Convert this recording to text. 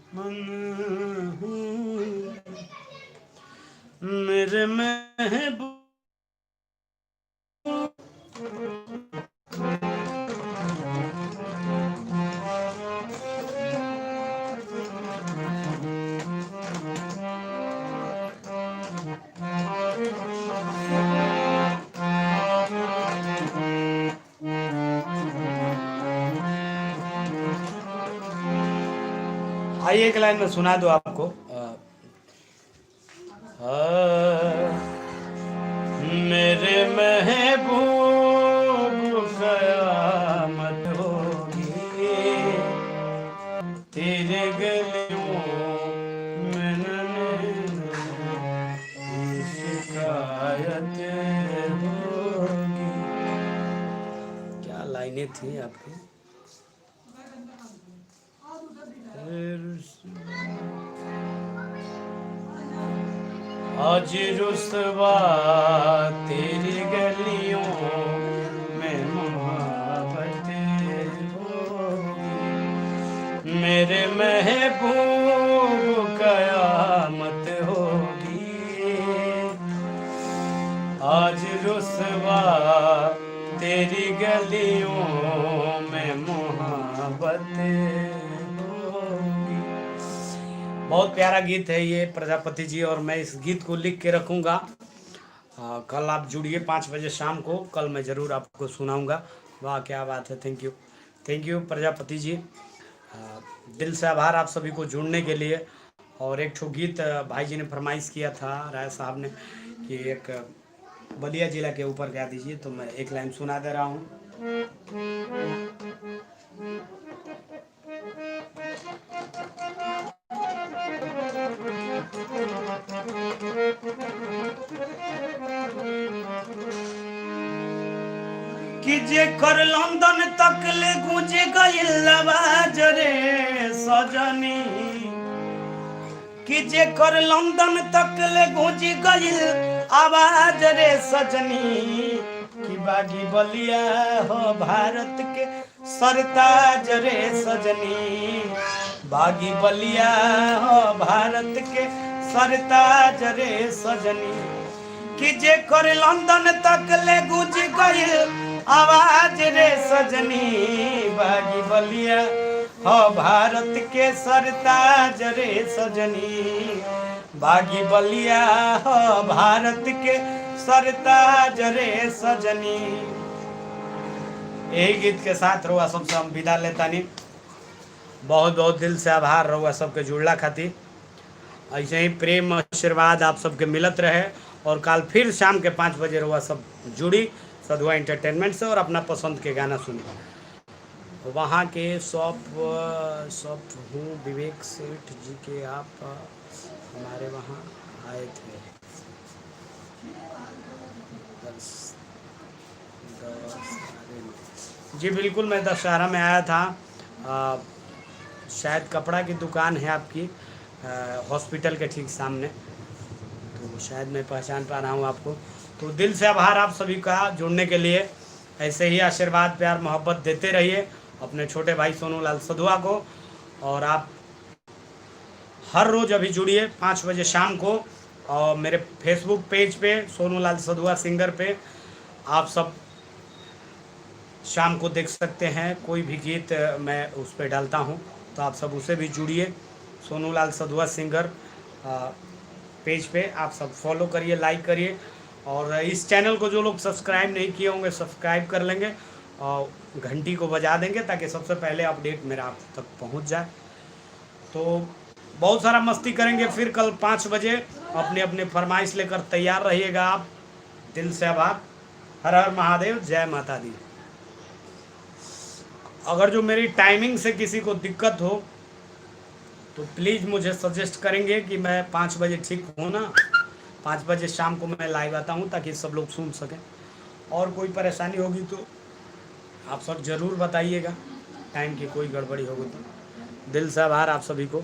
मन हूँ मेरे महबूब। आइए एक लाइन में सुना दो आपको। मेरे महबूब कयामत होगी तेरे गलियों में शिकायत होगी। क्या लाइनें थी आपकी। आज रुसवा तेरी गलियों में मोहब्बत होगी मेरे महबूब कयामत होगी। आज रुसवा तेरी गलियों में मोहब्बत। बहुत प्यारा गीत है ये प्रजापति जी, और मैं इस गीत को लिख के रखूँगा। कल आप जुड़िए 5 बजे शाम को, कल मैं ज़रूर आपको सुनाऊंगा। वाह क्या बात है, थैंक यू प्रजापति जी। दिल से आभार आप सभी को जुड़ने के लिए। और एक ठो गीत भाई जी ने फरमाइश किया था, राय साहब ने, कि एक बलिया जिला के ऊपर गा दीजिए, तो मैं एक लाइन सुना दे रहा हूँ। कि जे कर लंदन तक ले गूंजे गइल आवाज रे सजनी। कि जे कर लंदन तक ले गूंजी गइल आवाज रे सजनी। कि बागी बलिया हो भारत के सरताज रे सजनी। बागी बलिया हो भारत के सरताज रे सजनी। कि जे कर लंदन तक ले गूंज गइल आवाज रे सजनी। बागी बलिया हो भारत के सरताज रे सजनी। बागी बलिया हो भारत के सरताज रे सजनी। यही गीत के साथ रहुआ सबसे हम विदा लेता नहीं। बहुत बहुत दिल से आभार रहुआ सबके जुड़ला खातिर। ऐसे ही प्रेम आशीर्वाद आप सबके मिलत रहे। और कल फिर शाम के 5 बजे रहुआ सब जुड़ी सधुआ एंटरटेनमेंट से, और अपना पसंद के गाना सुनी। वहाँ के शॉप हूँ विवेक सेठ जी के, आप हमारे वहाँ आए थे। जी बिल्कुल, मैं दशहरा में आया था। शायद कपड़ा की दुकान है आपकी हॉस्पिटल के ठीक सामने, तो शायद मैं पहचान पा रहा हूँ आपको। तो दिल से आभार आप सभी का जुड़ने के लिए। ऐसे ही आशीर्वाद प्यार मोहब्बत देते रहिए अपने छोटे भाई सोनू लाल सधुआ को। और आप हर रोज़ अभी जुड़िए 5 बजे शाम को, और मेरे फेसबुक पेज पे सोनू लाल सधुआ सिंगर पे आप सब शाम को देख सकते हैं। कोई भी गीत मैं उस पर डालता हूँ, तो आप सब उसे भी जुड़िए। सोनू लाल सधुआ सिंगर पेज पे आप सब फॉलो करिए, लाइक करिए। और इस चैनल को जो लोग सब्सक्राइब नहीं किए होंगे सब्सक्राइब कर लेंगे, और घंटी को बजा देंगे ताकि सबसे पहले अपडेट मेरा आप तक पहुंच जाए। तो बहुत सारा मस्ती करेंगे फिर कल 5 बजे। अपने अपने फरमाइश लेकर तैयार रहिएगा आप। दिल से आभार। हर हर महादेव, जय माता दी। अगर जो मेरी टाइमिंग से किसी को दिक्कत हो तो प्लीज़ मुझे सजेस्ट करेंगे कि मैं 5 बजे ठीक हूँ ना। 5 बजे शाम को मैं लाइव आता हूँ ताकि सब लोग सुन सकें। और कोई परेशानी होगी तो आप सब ज़रूर बताइएगा, टाइम की कोई गड़बड़ी होगी तो। दिल से आभार आप सभी को।